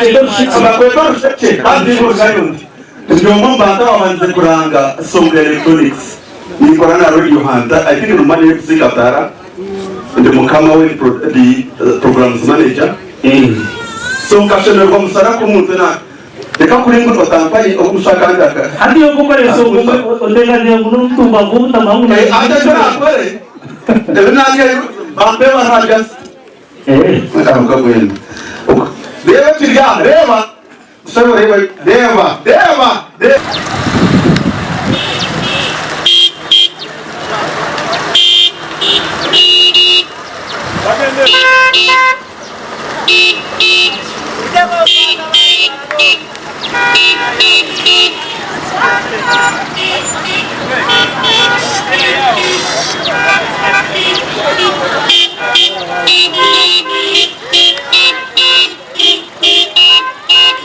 rusheke kandi n'urugayundi ndio mbanda wabanze kuranga Songa Electronics nikora na radio handa I think numani kusika tara ndi mukama we the programs manager so kashene kwa musara ku muntu na reka kuri ngo twatambaye okushaka ndaka hadi yo gukora so ndega ndiye muntu baguta mamu anda akore ndabinaye bambe baragas ndamuka kwenda reba kirya reba sabo reba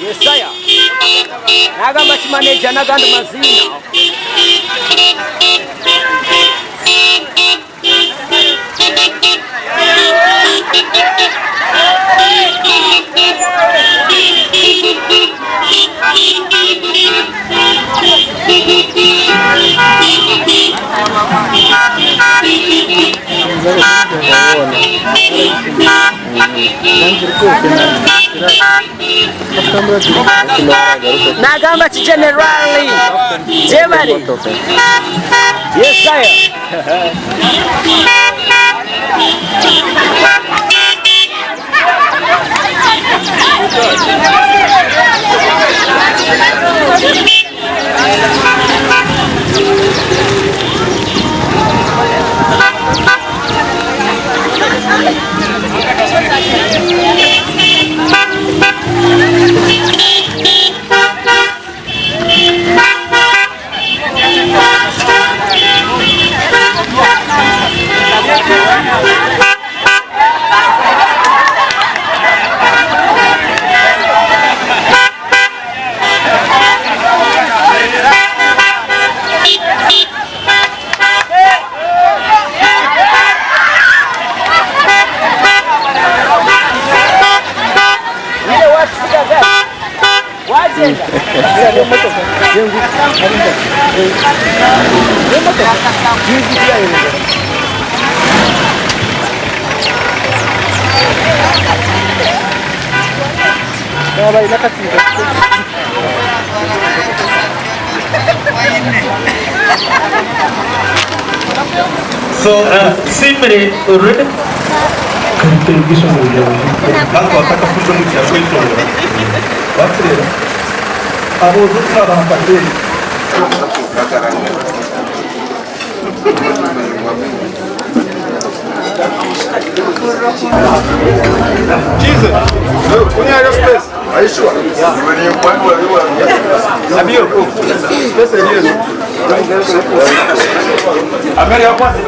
Yesaya nagamba kimaneja naganda mazina nagamba ki generally Jemari Yesaya so simre already contribution bako wataka kuja mtia kwetu watu abo zuka na pateni Jesus, kwenye hiyo space. Are you sure? Yeah. When you point where you are. Abio, space hiyo. America kwanza.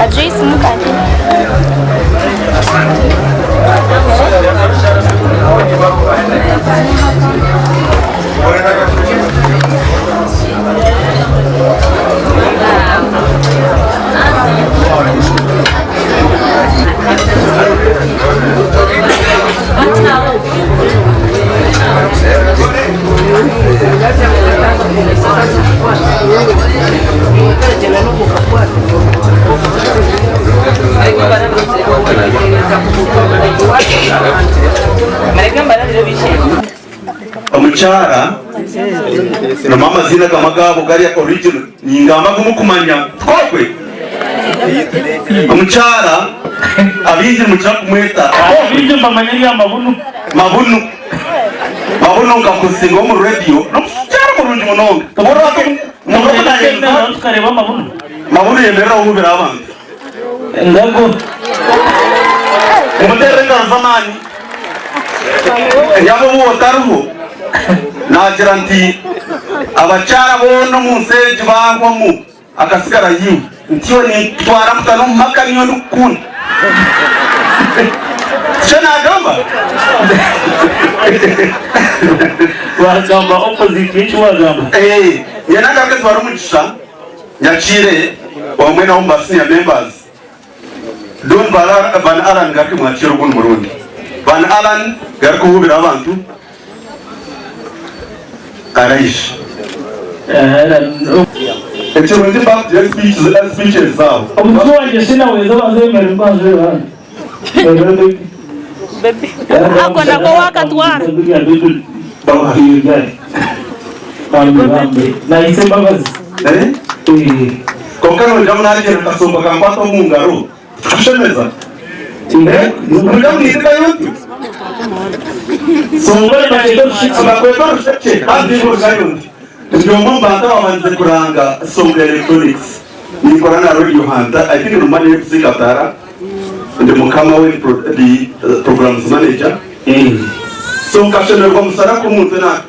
Adjacent mukati. Omuchara na mama zina kama gabo gari original nyingamba kumukumanya twakwe omuchara abinji muchaka mweta abinji mbamanyiri amabunu mabuno ngakusinga mu radio nomuchara mulungi munonga taboro wake tukareba mabunu yemerera ububira abantu ndago umuterenga zamani yabo botaruho nagira nti abachara bono munseje bangwamu akasigara yiwe ntiyo ni twara mutano makanyo n'ukuni Shana gamba wagamba opposite y'icyo wagamba yanaga akatwara umugisha nyakire wamwe na umbasi ya members Don Van Alan gaki mwakira ubundi Burundi Van Alan gari kuhubira abantu arayisha icyo ndi back to speeches zabo umuco wanjye sinaweza bazemera imbazo y'abandi ako nako wakatwara nahise mbabazi kokano jamu narigera kasumba kampata mu ngaro tushemeza Mudamu nitika yote songore na abakweta rushache kandi ngo gayondi ndio mambo hata wamanze kuranga Songa Electronics nikora na Radio Hunter I think numani FC Katara ndio mukama we the programs manager so kashene kwa musara ku muntu na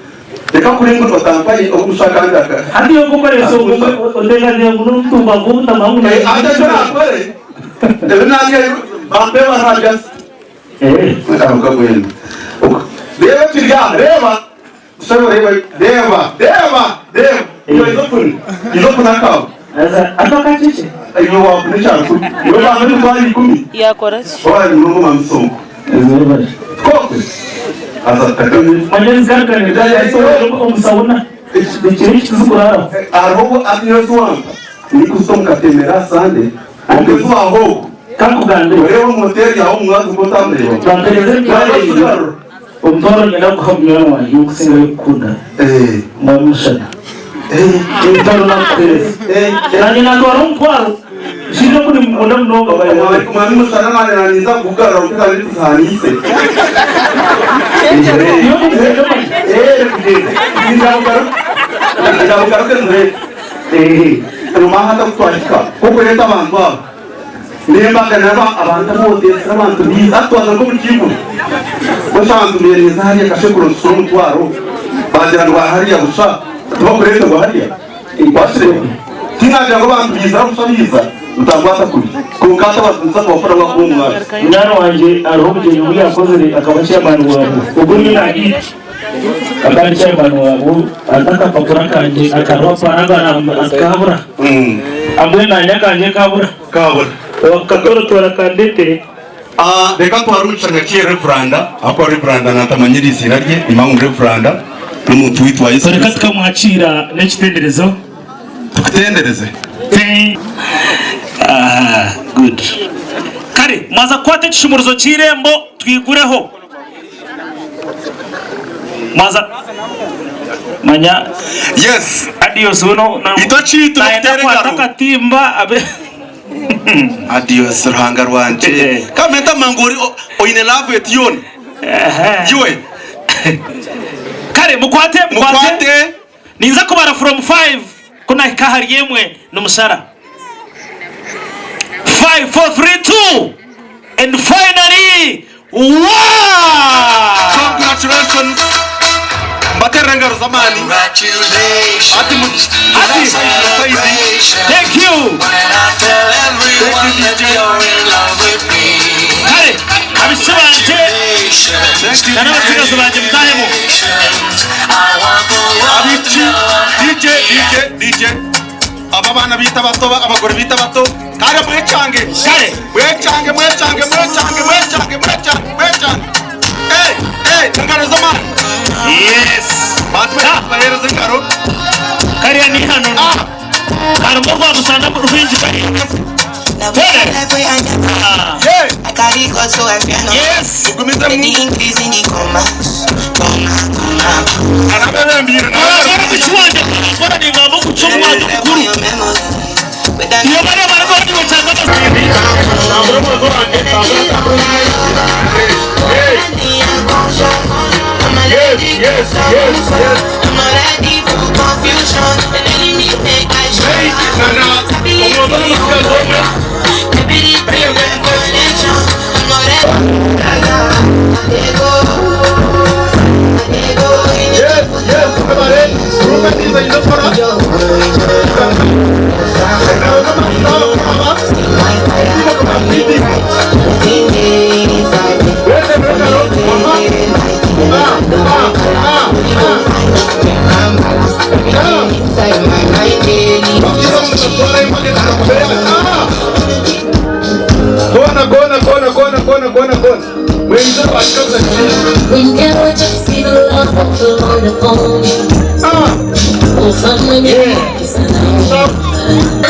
reka kuringo twatambaye okushaka ndaka hadi yo kumare so ndega ndio tumba kubuta mamu anda kana kwere ndio bambe baragas ngaruka kwenda reba kirya reba sawa reba izo kunakawa atoka chiche iyo wakunishaku iyo bambe twali 10 yakora wala mungu mamsongo kokwe azataka manyenzi kangane daya so umusauna dikiri kizukura arobo atiyoswamba nikusomka temera sande ongezuwa ho kakugande reba moteri aho mwazi mutambe bantereze cyane umtoro nyina kuhamya wa yukusinga kunda mamushana umtoro na kwese nani na tora umtwaro shino kuni munda mnoga bayo kumani musana mane naniza kugara ukika litu sanise ndabugara kenzwe rumahata kutwashika kukureta abantu abo nimbaga naba abantu bose abantu biza twaza ko mukigo bashantu biyeza hariya kashekuru n'umutwaro bagira ngo hariya gusa tubakurete ngo hariya ikwasire tinagira ngo abantu biza gusabiza utangwata kuri kunkata batunza kubafara bakumwa mwana wanje arobye yuri yakoze akaba chairman wabo ubwo ni nagi akaba chairman wabo ataka papura kanje akaropa nagana akabura amwe nanyakanje kabura kakoro tora kandete reka twarucanga kiye referenda akwa referenda natamanyiri izina rye imangu referenda n'umuntu witwaye so reka tukamwakira n'ekitenderezo tukutendereze good kare maza kwate kishumuruzo kirembo twigureho maza manya yes adios uno itochi tukuterengaro katimba abe adios ruhanga rwanje kamenta mangori oine love et yon yiwe kare mukwate ninza kubara from 5 kuna kahari yemwe n'umushara 5 4 3 2 and finally wow congratulations Baterengaro zamani ati thank you kare abishobanje nana basigazo banje mutahemo abici DJ aba bana bita bato abagore bita bato kare mwechange ngaro zamani yes batwe zingaro kare ni hano kare mo kwa musana mu rufinji kare yes ugumiza mu increase in the commas anabere mbira bichwanje bora ni ngamo kuchomwa dukuru Yes. I'm not ready for confusion. And then you make I shine. When you just see the love of the Lord upon you, oh, suddenly we're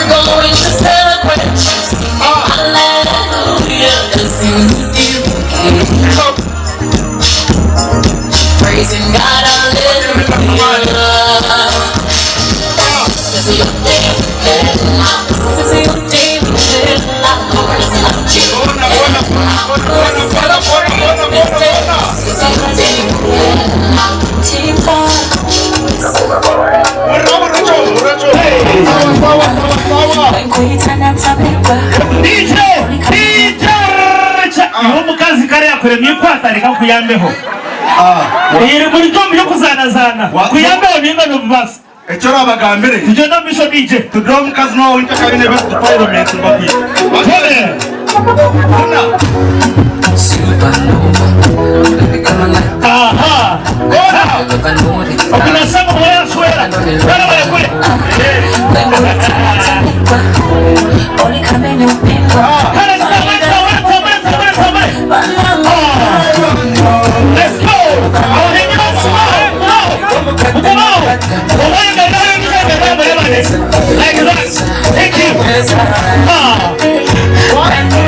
going to celebrate. Hallelujah, and sing with you. Praising God, hallelujah. This is your day, this is your day, Lord, it's not you. Mukazi kare yakuremye kwatarika kuyambeho iri muri tom yo kuzanazana kuyambeho ninga no basi echo rabagambere tuje no misho DJ tudro mukazi no winta kabine best parliament bakwi aha kuna sema waya swera wala wala kule only come in your people. Let's go! Like that. Thank you. Let's go! Like that.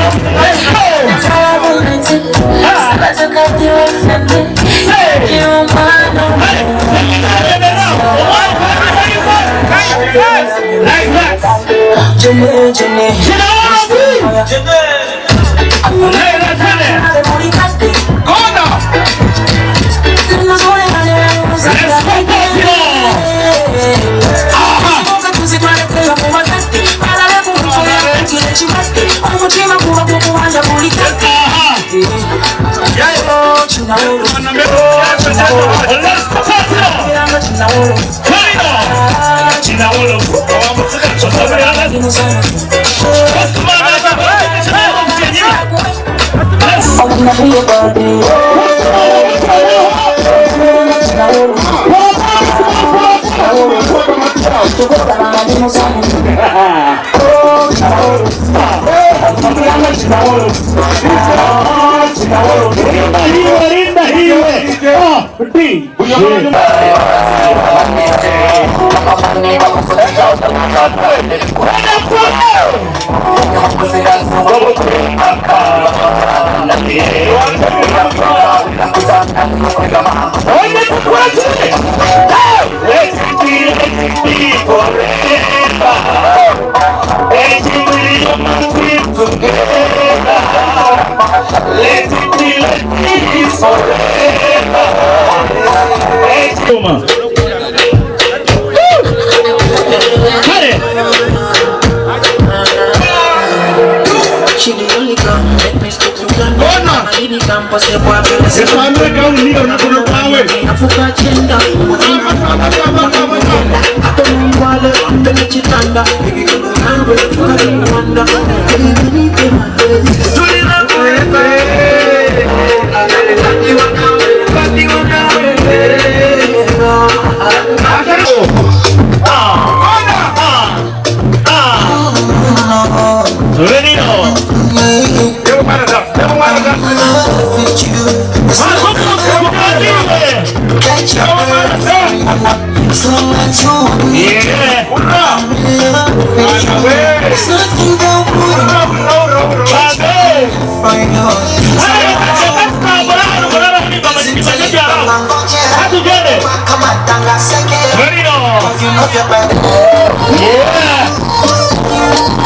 Yeah.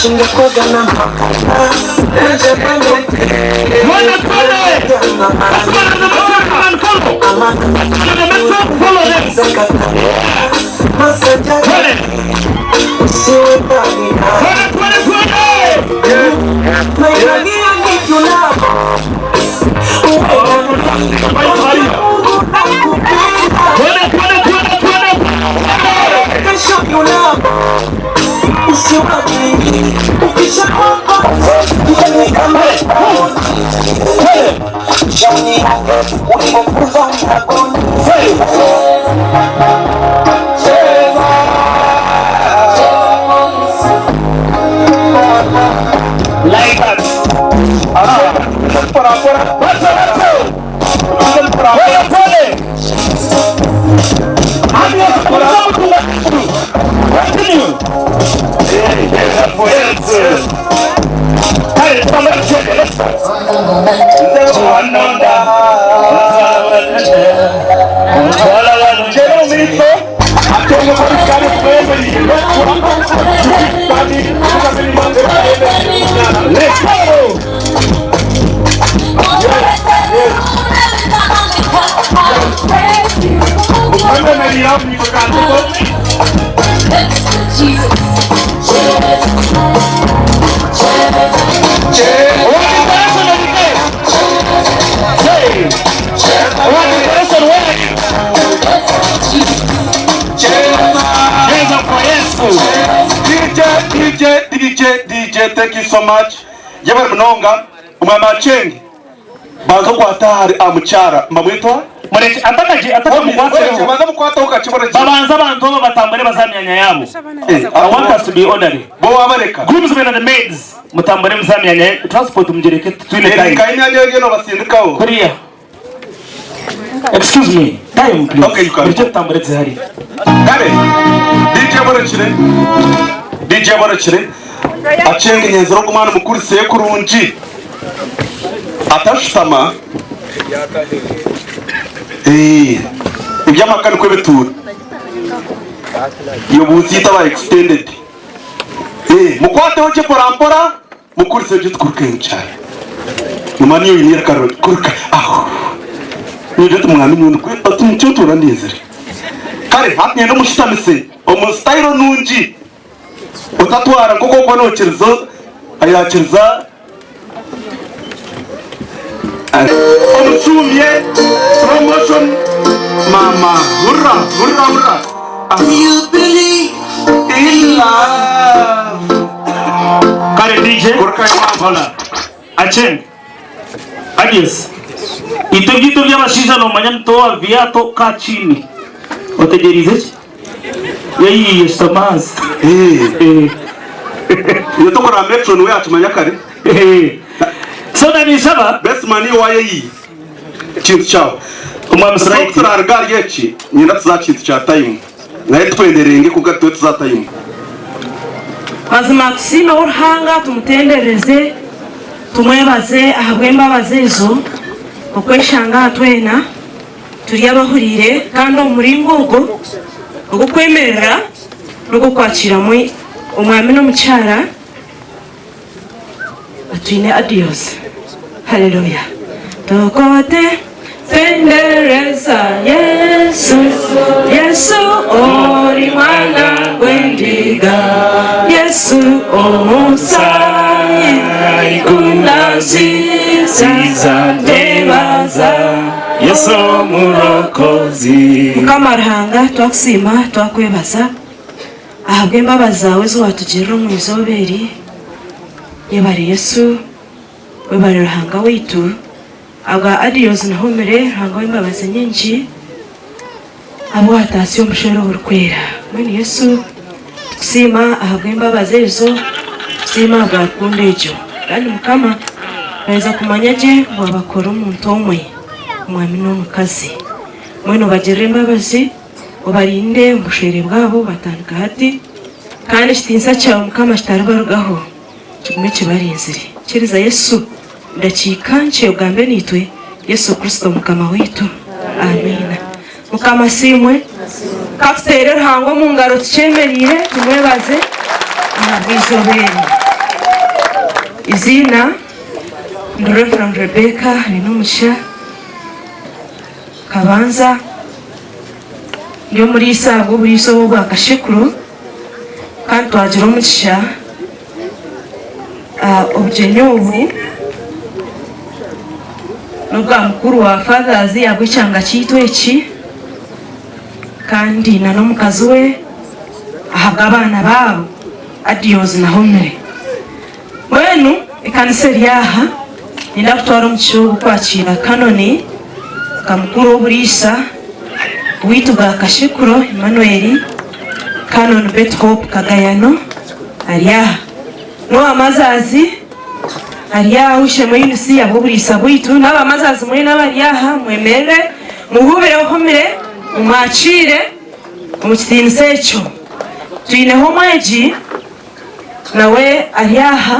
Ungekuwa na DJ, thank you so much. Jabari mnonga umamachengi bazo kwatari amuchara mbamwitwa mureke ataka mugwase baza mukwata ukachibora babanza bantu batambare bazamyanya yabo. I want us to be orderly. Bo abareka groups men and the maids mutambare muzamyanya transport mjereke twile time kainyaje no basindikaho kuriya. Excuse me, time please. Okay, you can. Mureke tambare zihari kare DJ barachire achenga nyenzero kumana mukuri sekurunji atashitama ibyamakani kwebetura iyo buzita ba extended mukwate hoje porampora mukuri seje tukukencha nyuma niyo yinira karoti kuruka aho niyo tumwana n'umuntu kwe atumcyo turanezere kare hatne no mushitamise omustairo nunji utatwara kuko kwa nochirizo ayakiriza omuchumye promotion mama hurra hurra hurra. You believe in love. kare DJ Kurkai mabala Achen Adios itogito by'abashiza no manyamtoa viato ka chini otegerize yeyi yestomas iyo tokora metro no yatumanya kare so nani saba best mani waye yi kintu cyawo umwamsraiti sokra argar yechi nyina tuzakintu cya time naye twenderenge kuko twe tuza time mazima kusima uruhanga tumutendereze tumwebaze ahabwemba bazezo okweshanga twena turi abahurire kandi umuringo ugo ugukwemerera no kwakira mwe umwami no mucyara atwine adios. Haleluya. Tokote tendereza Yesu Yesu ori mwana gwendiga Yesu omusai kundaziza ndebaza Yesu murokozi mukamarhanga twakusima twakwebaza ahabwe imbabazi zawe zo watugirira mu izoberi yebari Yesu webari ruhanga witu aga adios nahomere ruhanga w'imbabazi nyinshi abo hatasiyo mushero urukwera mwene Yesu kusima ahabwe imbabazi ezo kusima bwakunda ejo kandi mukama baiza kumanya je ngo abakora umuntu omwe umwami n'omukazi mwene bagire imbabazi ubarinde umushere bwabo batandika hati kandi kitinsa cyawe mukama kitaribarugaho kigume kibarinzire kiriza Yesu ndakikanje ugambe nitwe Yesu Kristo mukama witu amina mukama simwe kafutere ruhango mu ngaro tucemerire tumwebaze amabwizobere izina ndi Reverend Rebecca Binumusha Kabanza yo muri isago buriso bwa Kashekuru kandi twagira umugisha obujenyobu nubwa mukuru wa fathers yagwicanga cyitwe iki kandi na nomukazi we ahabwa abana babo Adios na Homere wenu ikaniseri yaha ninda kutwara umugisho kwakira kanoni kamukuru w'uburisa witu bwa Kashekuro Emmanuel Canon Bethope Kagayano ariya no amazazi ariya ushemwe y'insi yabo burisa bwitu naba amazazi mwe n'abariyaha mwemere muhubire Homere umwacire umukitinse cyo tuineho mweji nawe ariyaha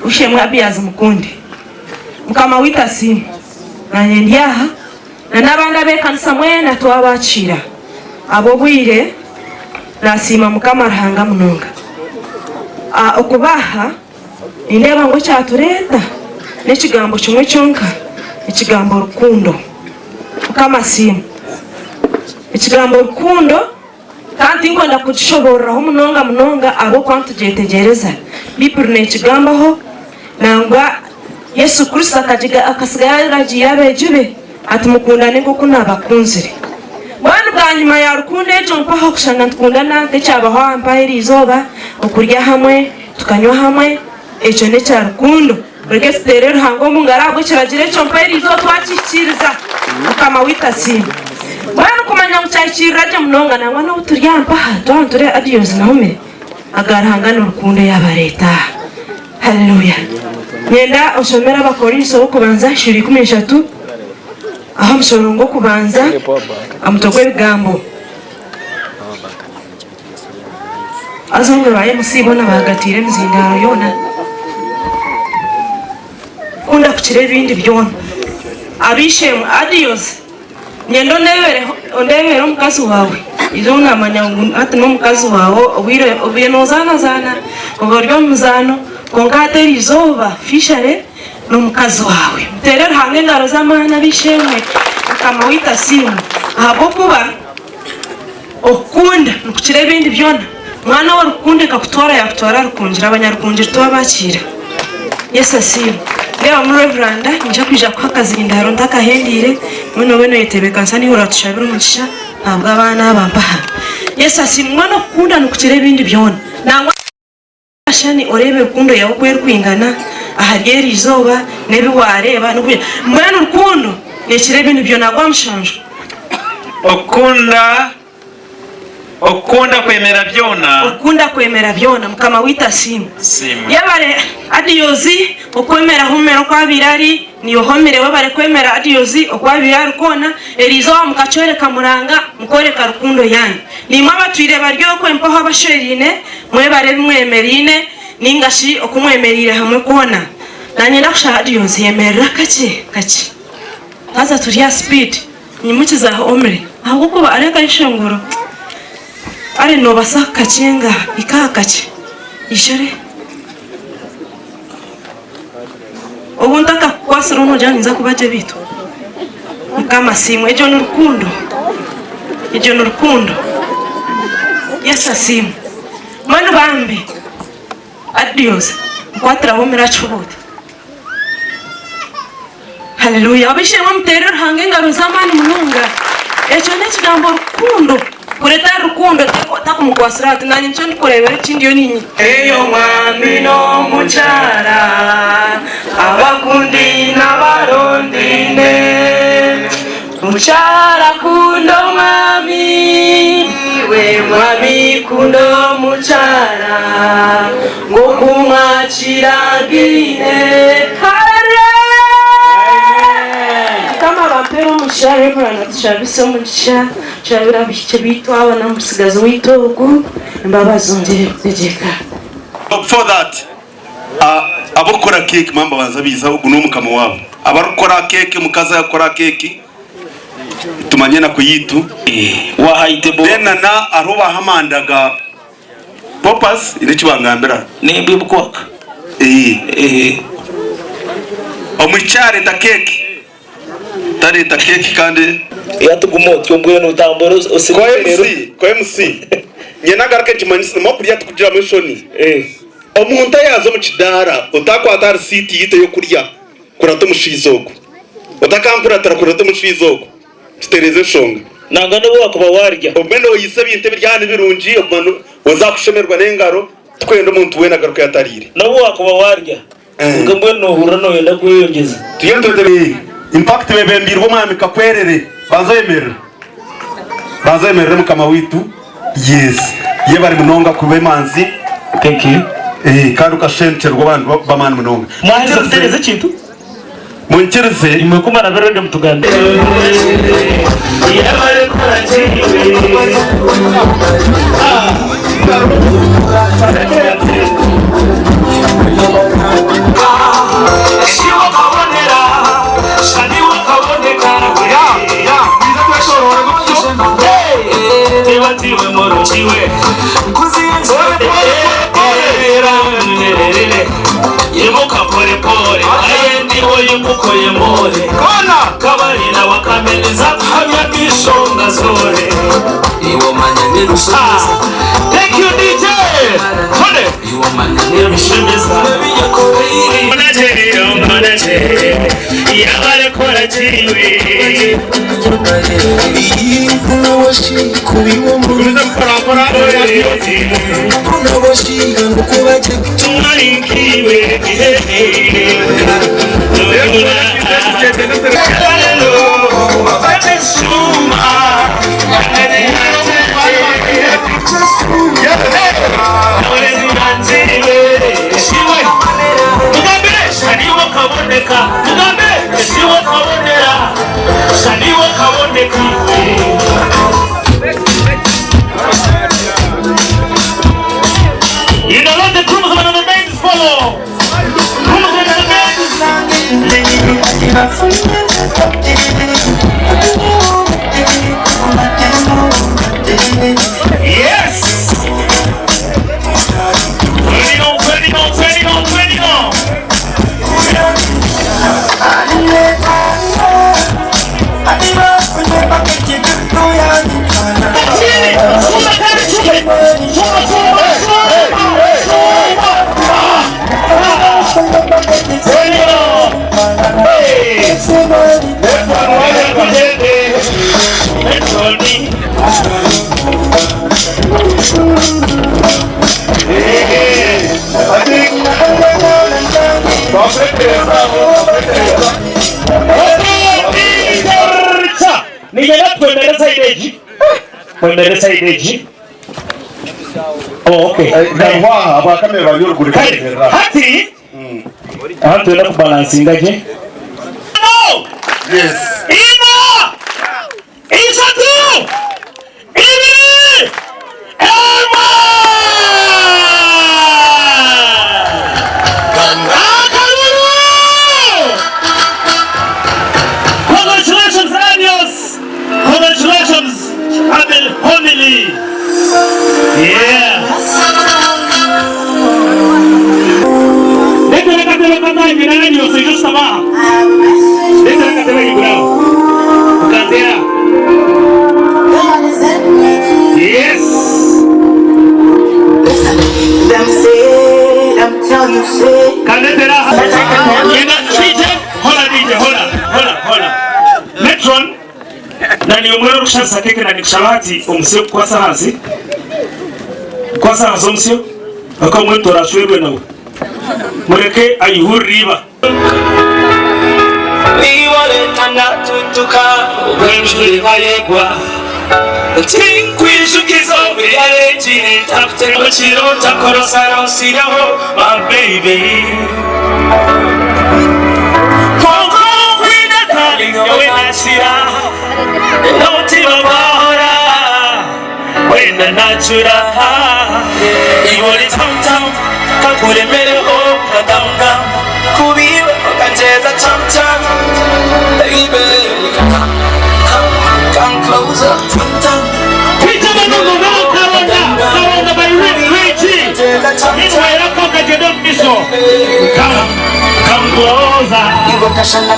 ushemwe abiyaza mukundi mukama wita simu nanye ndiyaha na nabanda bekanisa mwena twabacira abo bwire nasima mukama arahanga munonga okubaha indeba ngo cyatureta n'ekigambo kimwe cyonka ikigambo rukundo mukama simu ikigambo rukundo kandi ngo ndakudishoboraho munonga abo kwantugetegereza bipurne ikigambaho nangwa Yesu Kristo akasigara jirabejibe atumukundane kuko nabakunzire bwana bwanyuma ya rukundo ejo mpaho kushanga tukundana ndecyabaho ampaye izoba okurya hamwe tukanywa hamwe ejo ne cya rukundo bureke sitere ruhango mu ngarabwo kiragire ejo mpaye izo twakikiriza mukama wita simba bwana kumanya mucyakirira je munonga nangwa no turyampa twanture Adios na Homere agarahanga n'urukundo yaba leta haleluya Nyenda osomera Abakorinto kubanza 13 aho musorongo kubanza amutokwe bigambo azonge baye musibona bagatire mzindaro yona unda kuchire bindi byona abishemu Adios nyendo ndebere omukazi wawe izo ngamanya ati n'omukazi wawe obire nozana oboryo muzano kongate rizoba fishare n'omukazi wawe muterera hange ngaro z'amana bishemwe kama wita simu ahabo kuba okunda nukukire ibindi byona mwana wa rukunde kakutwara yakutwara rukunjira abanyarukunjira tubabakira Yesu asimu leo mu Reverend nje kwija kwakazindaro ndakahendire mwe weno yetebeka nsani uratushabira umugisha ntabwo abana bampaha Yesu asimu mwana okunda nukukire ibindi byona nangwa ashani orebe rukundo yawe kwerkwingana ahagera izoba nebi wareba n'ubuye mbana urukundo nekire ibintu byo nagwa mushanjo okunda kwemera byona mukama wita simu yabare Adios okwemera Homere kwa birari niyo Homere wabare kwemera Adios okwa birari kona erizo mukachore kamuranga mukoreka rukundo yanyu nimwe abatwire baryo kwempa abasherine mwebare bimwemerine ningashi okumwemerira hamwe kona nanye ndakushaka Adios yemerera kake taza turiya speed nyimukiza Homere ahubwo kuba areka ishenguro ari no basaka cyenga ikakache ishore obuntaka kwasiro no janza kubaje bitu kama simu ejo n'urukundo Yesu simu manu bambe Adios kwatra Homere achubuta haleluya abishemwe muterera hange ngaro zamani mununga ejo n'ekigambo rukundo kureta rukundo takumukwasira ati nanye cyo ndikurebera ikindi yo ninyi eyo mwami no muchara abakundi n'abarondine muchara kundo mwami we mwami kundo muchara ngokumwachiragine kama bampera umushare murana tushabise umugisha turabira bice bitwa abana musigazo witogu imbabazo ngire kutegeka. For that abakora keke mamba baza biza ugu n'umukamo wabo abarukora keke mukaza yakora keke tumanye na kuyitu wahayite bo then na aroba hamandaga popas ine kibangambira nembe bukwaka omuchare ta keke tari ta keke kandi yatugumotyo mbwe no tamboro osinero kwa MC nyena garake kimanisi mo kurya tukujira mu shoni omuntu yazo mu kidara utakwata receipt yite yo kurya kurato mushizogo utakampura tarakurato mushizogo kitereze shonga nanga no wakuba warya obendo yisabi inte biryane birungi obano uzakushemerwa n'engaro twende umuntu wena garuka yatarire no wakuba warya ngambwe no hura no yenda kuyongeza tuyendode impact bebembira bomwami kakwerere bazemerere mukama witu yes ye bari munonga kube manzi keke kandi ukashencerwa abantu bamana munonga mwaje kutereza ikintu munkereze imukumara berende mutuganda yabare kurachiwe shiwa kabonera shaniwa kaboneka tiwe morochiwe yemuka pole pole ayendiwo yemukoye mole kabalina wakameneza kuhamya bishonga zore iwo manya nirushemeza. Thank you DJ Kone iwo manya nirushemeza Manaje yabare kora chiwe kuna washi kubiwo muruza parapara kuna washi ngukubaje tumarikiwe You know what the cruise on the main is follow. Cruise on the main yes. Turning on. Oh, okay. Hati? Hati nak balancing aja. No. yes Ina! Isatu! Ini! Elma! Congratulations, Ranios! Congratulations, Abel Homily! Yeah! Yes. Them say, them tell you say. Metron na ni umwero kushansa keke na nikishabati umsio kwa sahansi umsio akamweto rashwebwe nawe mureke ayihuriba niworekana tutuka ubwenjuri bayegwa tinkwishukizo biyarekire taputego kirota korosarosiraho my baby koko kwina darling yowe nasira n'umutima bahora wenda nacura ibori tamtam kakuremereho kadanga kubiwe kanjeza tamtam baby come closer tamtam pita manungu na karonda by Richie inwera koka jedon miso come closer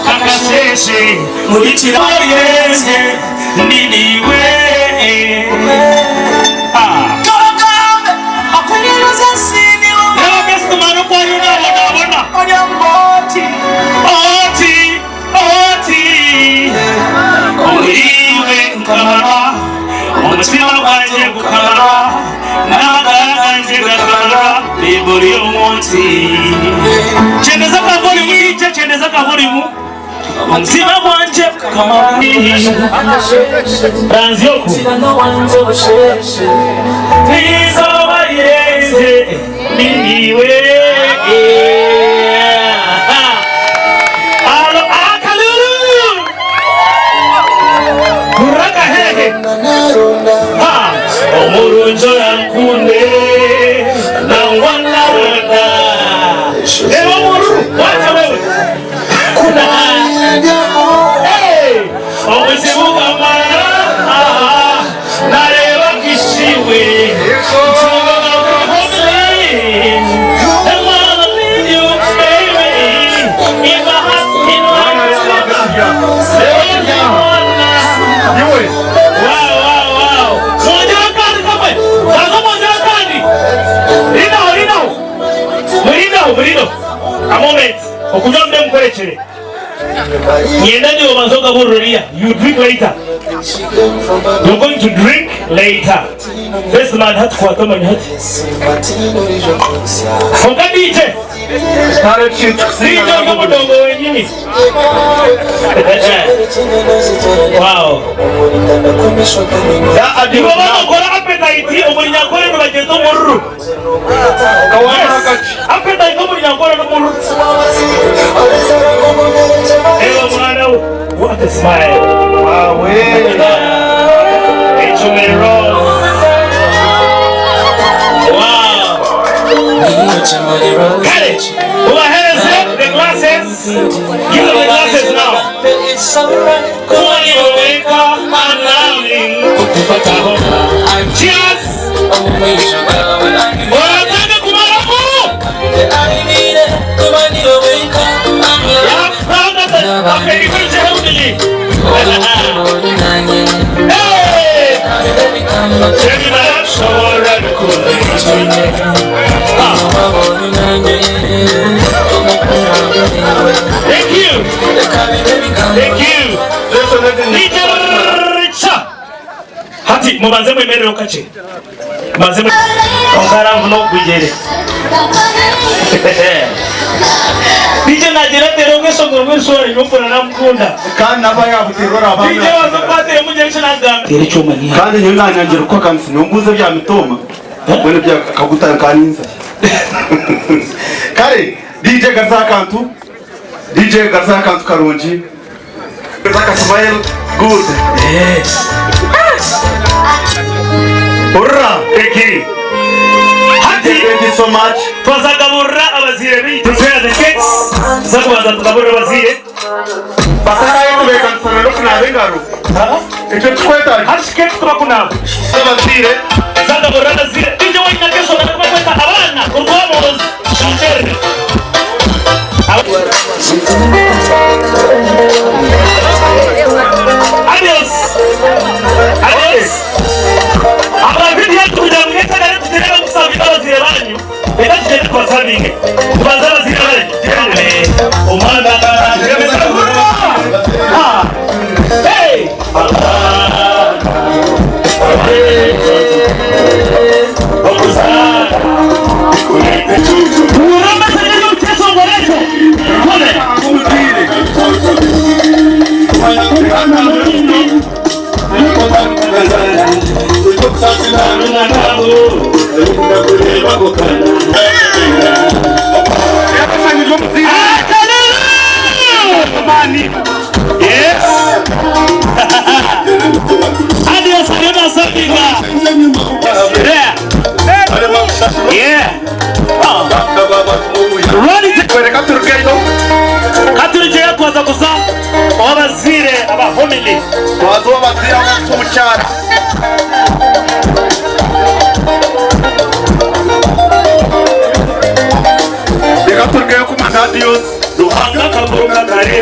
kakasese murichira yeze niniwe umutima wanjye gukamara n'aganje gakamara biburi umunsi cendeza kavuri mwije cendeza kavuri mu umutima wanjye gukamara ranzioku nizoba yeze niniwe omurunjora nkunde nangwanarada ewa muru wacha wewe kuna obuzibu bw'amara nareba kishiwe a moment okunyombe mkolechere nyenda ndio mazoga bururia you drink later you're going to drink later this man hat kwa kama ni hat okadije stare chitu sio kama dogo wenyewe wow ya adiwa bana kora appetite omunya kora no bajeto morru kawana kachi appetite omunya kora no morru ewa mwana what a smile wow it's a mirror wow got it go ahead and set the glasses give them the glasses now it's alright when you wake up I'm loving cheers wanataka kumaramu ya prada akaikunje haudili hey check it out so red cool thank you Nijarcha hati mubanze mwemere okache mubanze okara vuno kujere DJ najira teronge songomwe sori nopona namkunda kandi nabaya buterora abantu DJ wazopate muje chinagamba tere choma ni kandi nyina nyangira uko kamsi nombuze bya mitoma bone bya kagutana kaninza kare DJ gazakantu karonji Zaka smile good. Yes. Hurra! Thank you. Thank you so much. Twazagabura abazire bi. Prepare the cakes. Zakwaza tukabura abazire. Basara yetu bekansana lokuna bengaro. Echo tweta. Hash cake twakuna. Abazire. Zagabura abazire. Ije wina kesho na kweta abana. Kurwamo shantere. Adios. Adios. Abavidi yetu kujamgeta na yetu tena kusabika wazire banyu. Eka tena kwa sabinge. Kubanza wazire banyu. Umanda kana. Hey. Uramba sana mchezo mrefu. Kone. family wazo bazira umucyara reka turgeye ku maradiyo duhanga kagonga kare